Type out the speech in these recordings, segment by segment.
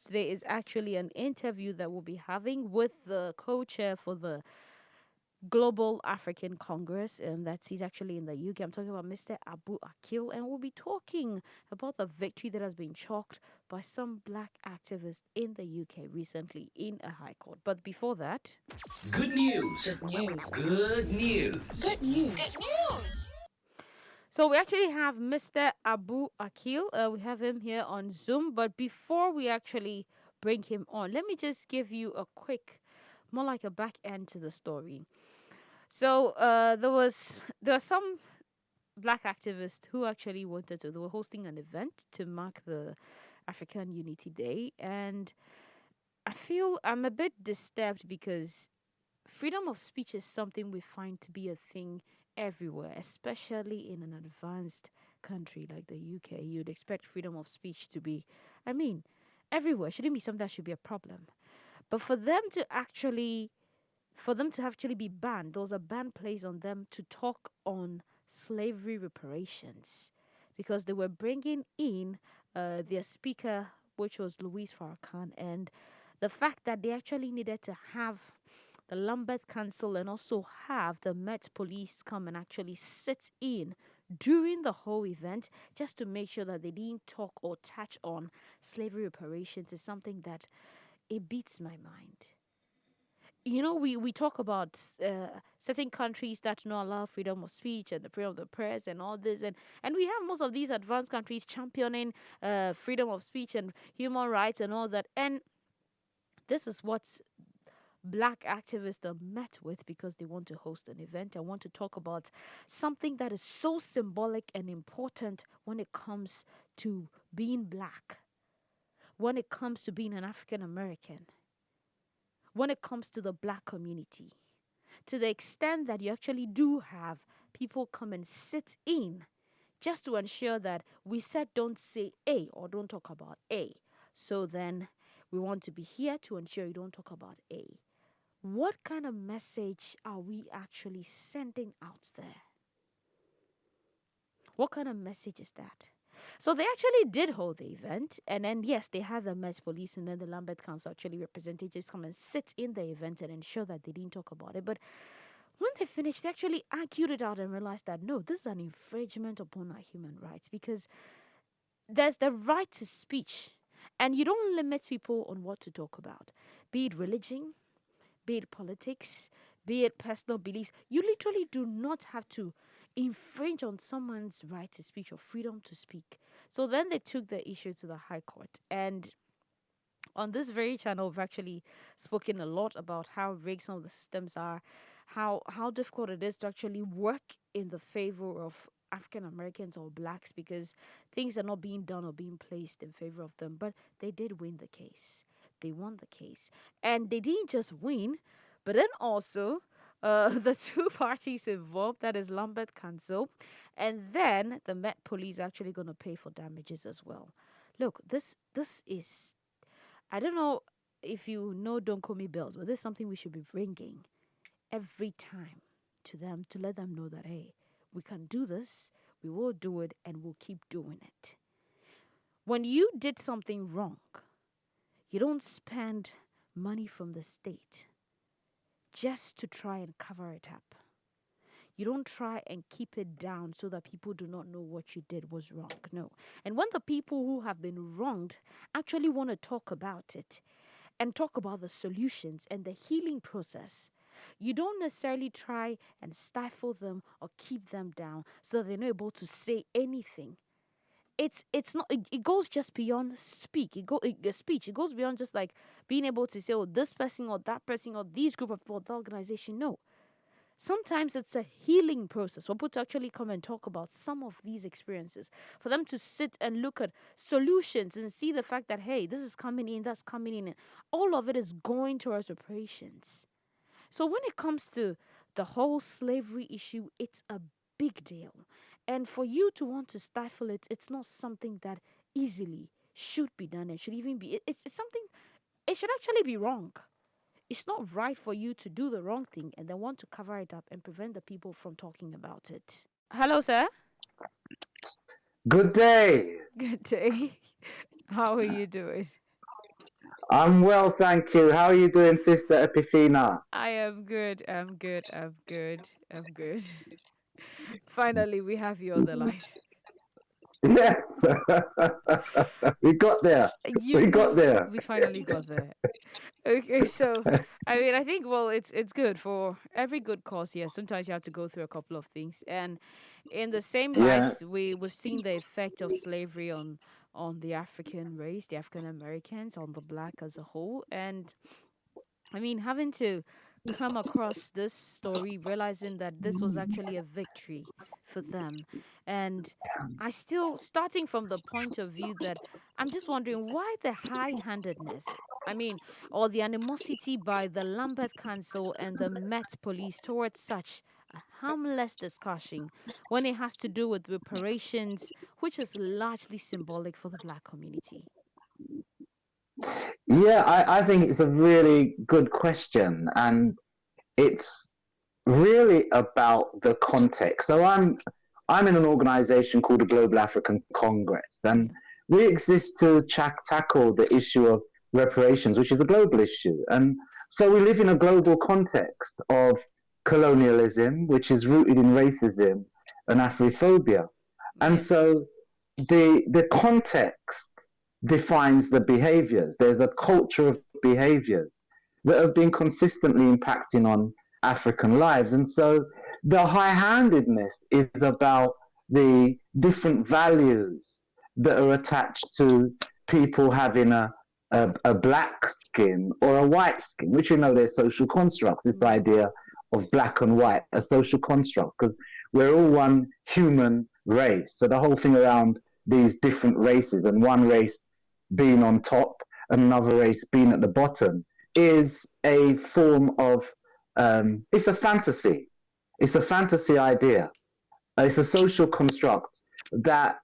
today is actually an interview that we'll be having with the co-chair for the Global African Congress, and that's he's actually in the UK. I'm talking about Mr. Abu Akil, and we'll be talking about the victory that has been chalked by some black activists in the UK recently in a high court. But before that, Good news. good news. Good news. Good news. So we actually have Mr. Abu Akil. We have him here on Zoom. But before we actually bring him on, let me just give you a quick, more like a back end to the story. So there are some black activists who actually wanted to. They were hosting an event to mark the African Unity Day, and I feel I'm a bit disturbed because freedom of speech is something we find to be a thing everywhere, especially in an advanced country like the UK. You'd expect freedom of speech to be, I mean, everywhere. Shouldn't be something that should be a problem. But for them to actually be banned, there was a ban placed on them to talk on slavery reparations because they were bringing in their speaker, which was Louis Farrakhan, and the fact that they actually needed to have the Lambeth Council and also have the Met Police come and actually sit in during the whole event just to make sure that they didn't talk or touch on slavery reparations is something that it beats my mind. You know, we talk about certain countries that do not allow freedom of speech and the freedom of the press and all this, and we have most of these advanced countries championing freedom of speech and human rights and all that, and this is what black activists are met with because they want to host an event and want to talk about something that is so symbolic and important when it comes to being black, when it comes to being an African American, when it comes to the black community, to the extent that you actually do have people come and sit in just to ensure that we said don't say A or don't talk about A. So then we want to be here to ensure you don't talk about A. What kind of message are we actually sending out there? What kind of message is that? So they actually did hold the event, and then yes, they had the Met Police and then the Lambeth Council actually representatives come and sit in the event and ensure that they didn't talk about it. But when they finished, they actually argued it out and realized that no, this is an infringement upon our human rights because there's the right to speech, and you don't limit people on what to talk about, be it religion, be it politics, be it personal beliefs. You literally do not have to infringe on someone's right to speech or freedom to speak. So then they took the issue to the High Court. And on this very channel, we've actually spoken a lot about how rigged some of the systems are, how difficult it is to actually work in the favor of African Americans or blacks because things are not being done or being placed in favor of them. But they did win the case. They won the case. And they didn't just win, but then also the two parties involved, that is Lambeth Council, and then the Met Police actually going to pay for damages as well. Look, this is, I don't know if you know Don't Call Me Bells, but this is something we should be ringing every time to them to let them know that, hey, we can do this, we will do it, and we'll keep doing it. When you did something wrong, you don't spend money from the state just to try and cover it up. You don't try and keep it down so that people do not know what you did was wrong. No. And when the people who have been wronged actually want to talk about it and talk about the solutions and the healing process, you don't necessarily try and stifle them or keep them down so that they're not able to say anything. It's not, it goes just beyond speech. It goes beyond just like being able to say, oh, this person or that person or these group of people, the organization. No, sometimes it's a healing process for people to actually come and talk about some of these experiences, for them to sit and look at solutions and see the fact that, hey, this is coming in, that's coming in, and all of it is going towards reparations. So when it comes to the whole slavery issue, it's a big deal. And for you to want to stifle it, it's not something that easily should be done. It should even be, it's something, it should actually be wrong. It's not right for you to do the wrong thing and then want to cover it up and prevent the people from talking about it. Hello, sir. Good day. Good day. How are you doing? I'm well, thank you. How are you doing, Sister Epiphania? I am good. I'm good. I'm good. I'm good. Finally, we have you on the line. Yes, we got there. We got there. We finally got there. Okay, so I mean, I think it's good for every good cause. Yes, sometimes you have to go through a couple of things, and in the same light, Yes. we've seen the effect of slavery on the African race, the African Americans, on the black as a whole, and I mean, having to come across this story, realizing that this was actually a victory for them. And I still, starting from the point of view that I'm just wondering why the high handedness, I mean, or the animosity by the Lambeth Council and the Met Police towards such a harmless discussion when it has to do with reparations, which is largely symbolic for the black community. Yeah, I think it's a really good question, and it's really about the context. So I'm in an organization called the Global African Congress, and Yeah. we exist to tackle the issue of reparations, which is a global issue. And so we live in a global context of colonialism, which is rooted in racism and Afrophobia. And Yes. so the context defines the behaviors. There's a culture of behaviors that have been consistently impacting on African lives. And so the high handedness is about the different values that are attached to people having a black skin or a white skin, which you know they're social constructs. This Yeah. idea of black and white are social constructs because we're all one human race. So the whole thing around these different races and one race being on top, another race being at the bottom is a form of it's a fantasy. It's a fantasy idea. It's a social construct that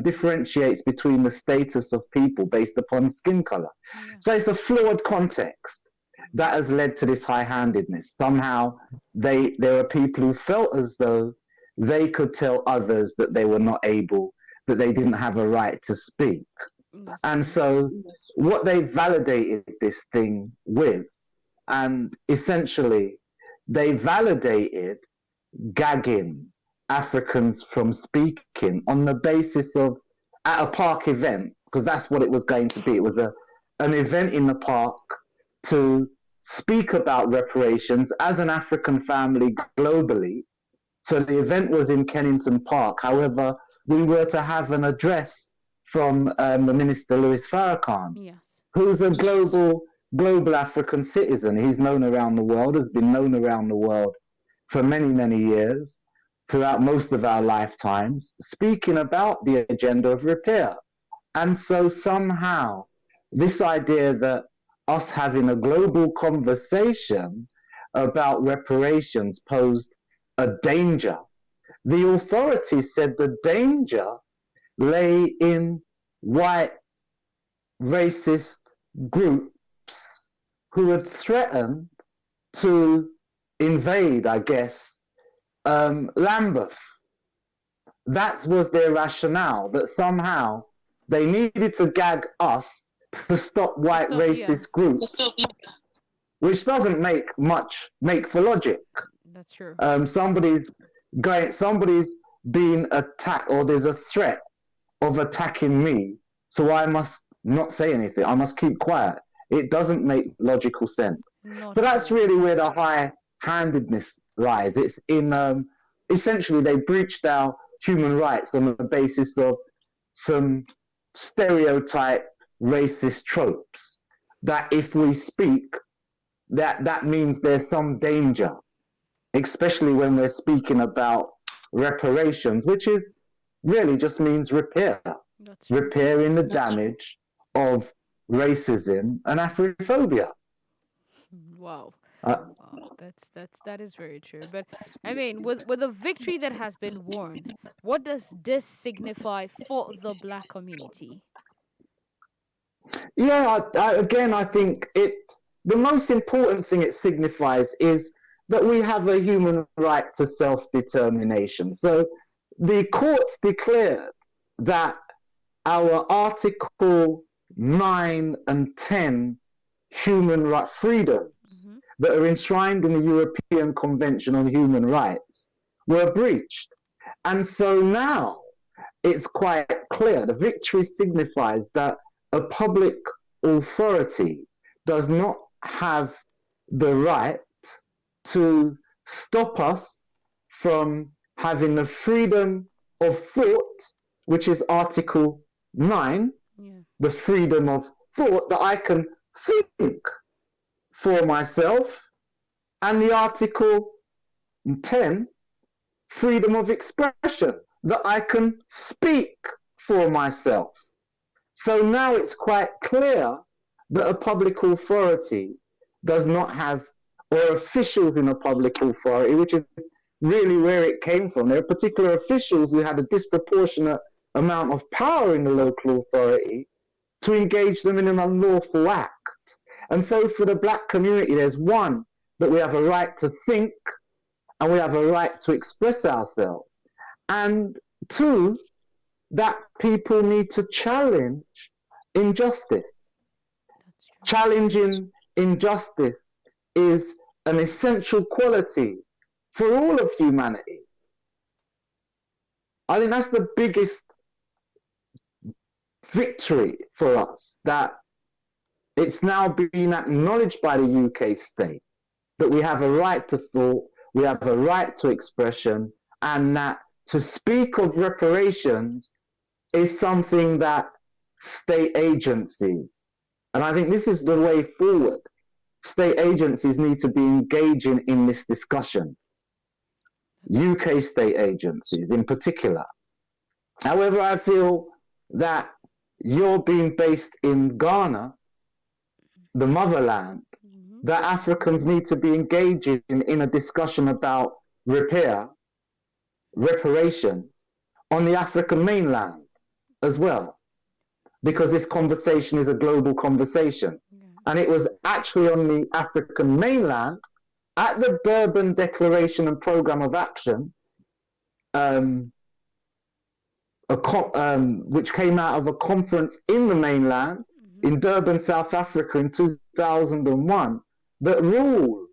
differentiates between the status of people based upon skin color. Yeah. So it's a flawed context that has led to this high-handedness. Somehow there are people who felt as though they could tell others that they were not able, that they didn't have a right to speak. That's And true. so what they validated this thing with, and essentially they validated gagging Africans from speaking on the basis of at a park event, because that's what it was going to be. It was an event in the park to speak about reparations as an African family globally. So the event was in Kennington Park. However, we were to have an address from the Minister Louis Farrakhan, Yes. who's a global African citizen. He's known around the world, has been known around the world for many, many years, throughout most of our lifetimes, speaking about the agenda of repair. And so somehow, this idea that us having a global conversation about reparations posed a danger. The authorities said the danger lay in white racist groups who had threatened to invade, I guess, Lambeth. That was their rationale, that somehow they needed to gag us to stop To white stop, yeah, racist groups, which doesn't make for logic. that's true. Somebody's somebody's being attacked, or there's a threat of attacking me, so I must not say anything. I must keep quiet. It doesn't make logical sense. Not So at that's all. really where the high-handedness lies. It's in essentially they breached our human rights on the basis of some stereotype racist tropes that if we speak, that means there's some danger, especially when we're speaking about reparations, which is really just means repair, That's true. repairing the damage of racism and Afrophobia. Wow. Uh, Wow. That is very true. But I mean, with a victory that has been won, what does this signify for the black community? yeah, again, I think the most important thing it signifies is that we have a human right to self-determination. So the courts declared that our Article 9, and 10 human right freedoms Mm-hmm. that are enshrined in the European Convention on Human Rights were breached. And so now it's quite clear. The victory signifies that a public authority does not have the right to stop us from having the freedom of thought, which is Article 9, Yeah. the freedom of thought, that I can think for myself, and the Article 10, freedom of expression, that I can speak for myself. So now it's quite clear that a public authority does not have, or officials in a public authority, which is really where it came from. There are particular officials who had a disproportionate amount of power in the local authority to engage them in an unlawful act. And so for the black community, there's one, that we have a right to think and we have a right to express ourselves. And two, that people need to challenge injustice. That's true. Challenging injustice is an essential quality for all of humanity. I think that's the biggest victory for us, that it's now being acknowledged by the UK state that we have a right to thought, we have a right to expression, and that to speak of reparations is something that state agencies, and I think this is the way forward, state agencies need to be engaging in this discussion. UK state agencies in particular. However, I feel that you're being based in Ghana, the motherland, Mm-hmm. that Africans need to be engaging in a discussion about reparations on the African mainland as well, because this conversation is a global conversation. Yeah. And it was actually on the African mainland at the Durban Declaration and Programme of Action, which came out of a conference in the mainland Mm-hmm. in Durban, South Africa in 2001, that ruled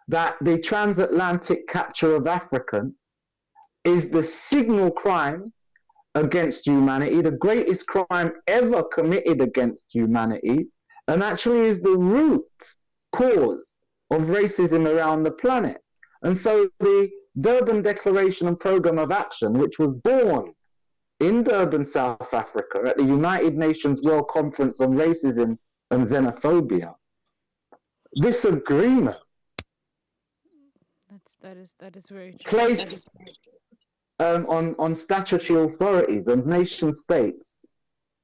that the transatlantic capture of Africans is the signal crime against humanity, the greatest crime ever committed against humanity, and actually is the root cause of racism around the planet. And so the Durban Declaration and Programme of Action, which was born in Durban, South Africa, at the United Nations World Conference on Racism and Xenophobia, this agreement That is very true. placed on statutory authorities and nation states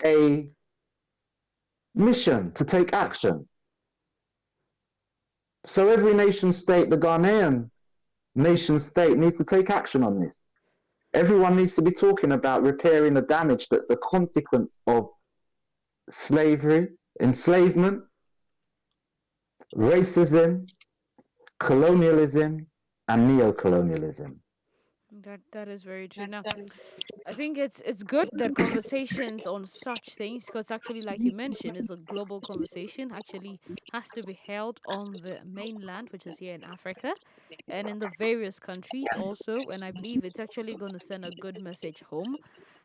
a mission to take action. So every nation state, the Ghanaian nation state, needs to take action on this. Everyone needs to be talking about repairing the damage that's a consequence of slavery, enslavement, racism, colonialism, and neo-colonialism. That is very true. Now, I think it's good that conversations on such things, because actually, like you mentioned, is a global conversation. Actually, has to be held on the mainland, which is here in Africa, and in the various countries also. And I believe it's actually going to send a good message home.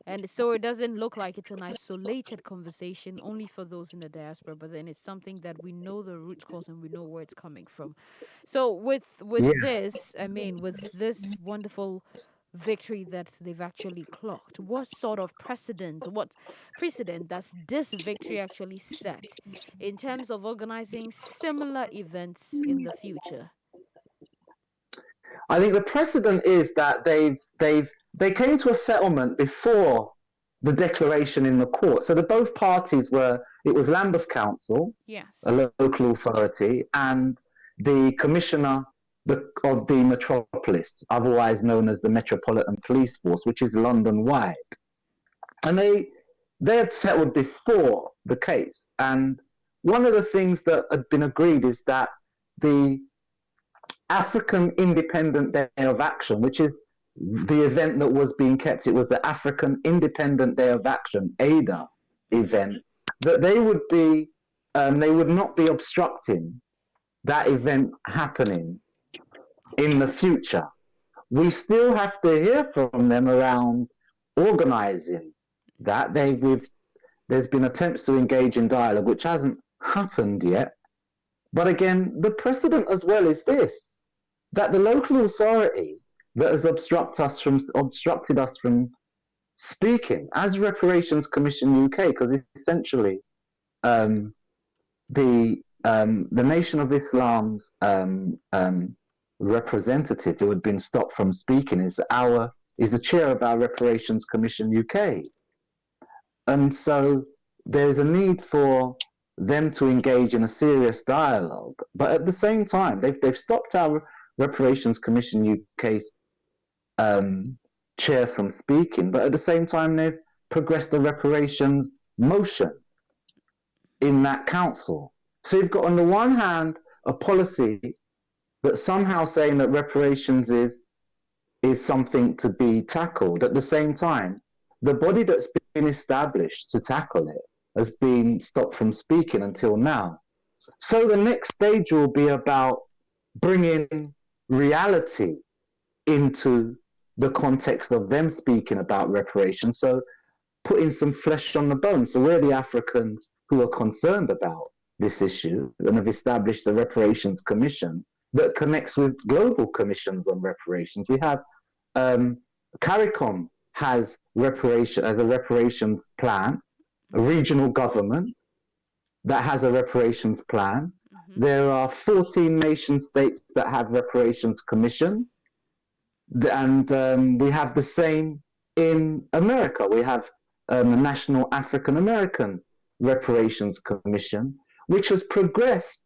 And so it doesn't look like it's an isolated conversation only for those in the diaspora, but then it's something that we know the root cause and we know where it's coming from. So with Yes. this, I mean, with this wonderful victory that they've actually clocked, what precedent does this victory actually set in terms of organizing similar events in the future? I think the precedent is that they came to a settlement before the declaration in the court. So the both parties it was Lambeth Council, Yes. a local authority, and the commissioner of the metropolis, otherwise known as the Metropolitan Police Force, which is London-wide. And they had settled before the case. And one of the things that had been agreed is that the African Independent Day of Action, which is the event that was being kept, it was the African Independent Day of Action, AIDA event, that they would not be obstructing that event happening in the future. We still have to hear from them around organizing that. There's been attempts to engage in dialogue, which hasn't happened yet. But again, the precedent as well is this, that the local authority that has obstructed us from speaking, as Reparations Commission UK, because essentially the Nation of Islam's representative who had been stopped from speaking is the chair of our Reparations Commission UK, and so there's a need for them to engage in a serious dialogue. But at the same time, they've stopped our Reparations Commission UK's chair from speaking, but at the same time they've progressed the reparations motion in that council. So you've got on the one hand a policy that's somehow saying that reparations is something to be tackled. At the same time, the body that's been established to tackle it has been stopped from speaking until now. So the next stage will be about bringing reality into the context of them speaking about reparations. So putting some flesh on the bones. So we're the Africans who are concerned about this issue and have established the Reparations Commission that connects with global commissions on reparations. We have CARICOM has a reparations plan, a regional government that has a reparations plan. Mm-hmm. There are 14 nation states that have reparations commissions, and we have the same in America. We have the National African American Reparations Commission, which has progressed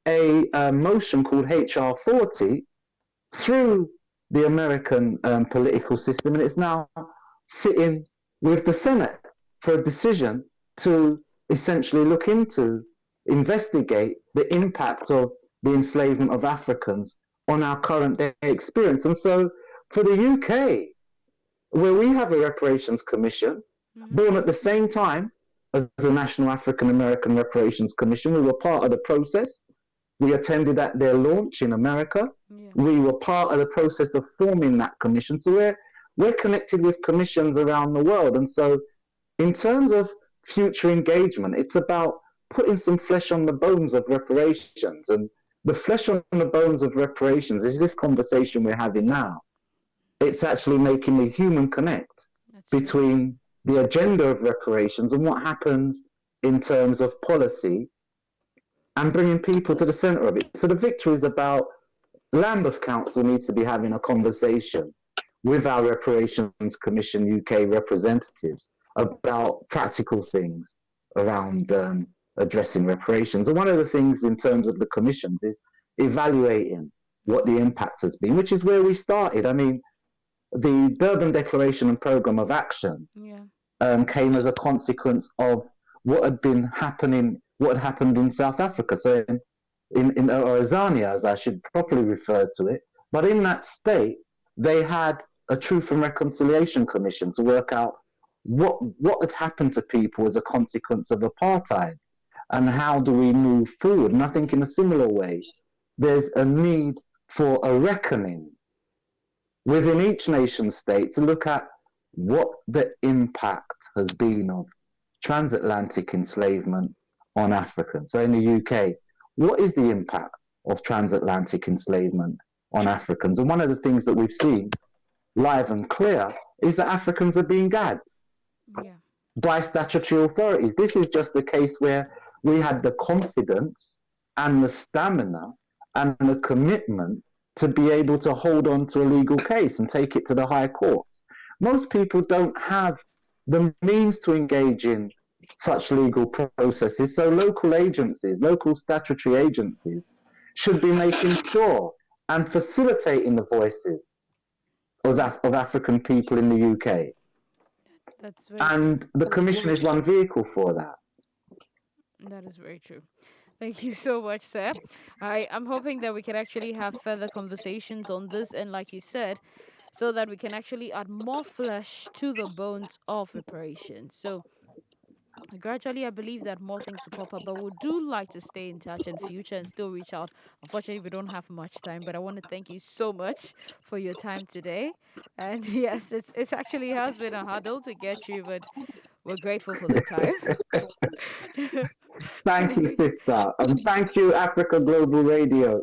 a motion called HR 40 through the American political system, and it's now sitting with the Senate for a decision to essentially investigate the impact of the enslavement of Africans on our current day experience. And so for the UK, where we have a reparations commission, born at the same time as the National African American Reparations Commission, we were part of the process. We attended at their launch in America. Yeah. We were part of the process of forming that commission. So we're connected with commissions around the world. And so in terms of future engagement, it's about putting some flesh on the bones of reparations. And the flesh on the bones of reparations is this conversation we're having now. It's actually making the human connect between the agenda of reparations and what happens in terms of policy, and bringing people to the center of it. So the victory is about Lambeth Council needs to be having a conversation with our Reparations Commission UK representatives about practical things around addressing reparations. And one of the things in terms of the commissions is evaluating what the impact has been, which is where we started. I mean, the Durban Declaration and Programme of Action came as a consequence of what had happened in South Africa. So in Tanzania, as I should properly refer to it, but in that state, they had a Truth and Reconciliation Commission to work out what had happened to people as a consequence of apartheid, and how do we move forward. And I think in a similar way, there's a need for a reckoning within each nation state to look at what the impact has been of transatlantic enslavement on Africans. So in the UK, what is the impact of transatlantic enslavement on Africans? And one of the things that we've seen live and clear is that Africans are being gagged by statutory authorities. This is just the case where we had the confidence and the stamina and the commitment to be able to hold on to a legal case and take it to the high courts. Most people don't have the means to engage in such legal processes, so local agencies, local statutory agencies should be making sure and facilitating the voices of African people in the UK. And the Commission is one vehicle for that. That is very true. Thank you so much, sir. I'm hoping that we can actually have further conversations on this, and like you said, so that we can actually add more flesh to the bones of reparations. So Gradually, I believe that more things will pop up, but we do like to stay in touch in future and still reach out. Unfortunately, we don't have much time, but I want to thank you so much for your time today. And yes, it's actually has been a hurdle to get through, but we're grateful for the time. Thank you, sister. And thank you, Africa Global Radio.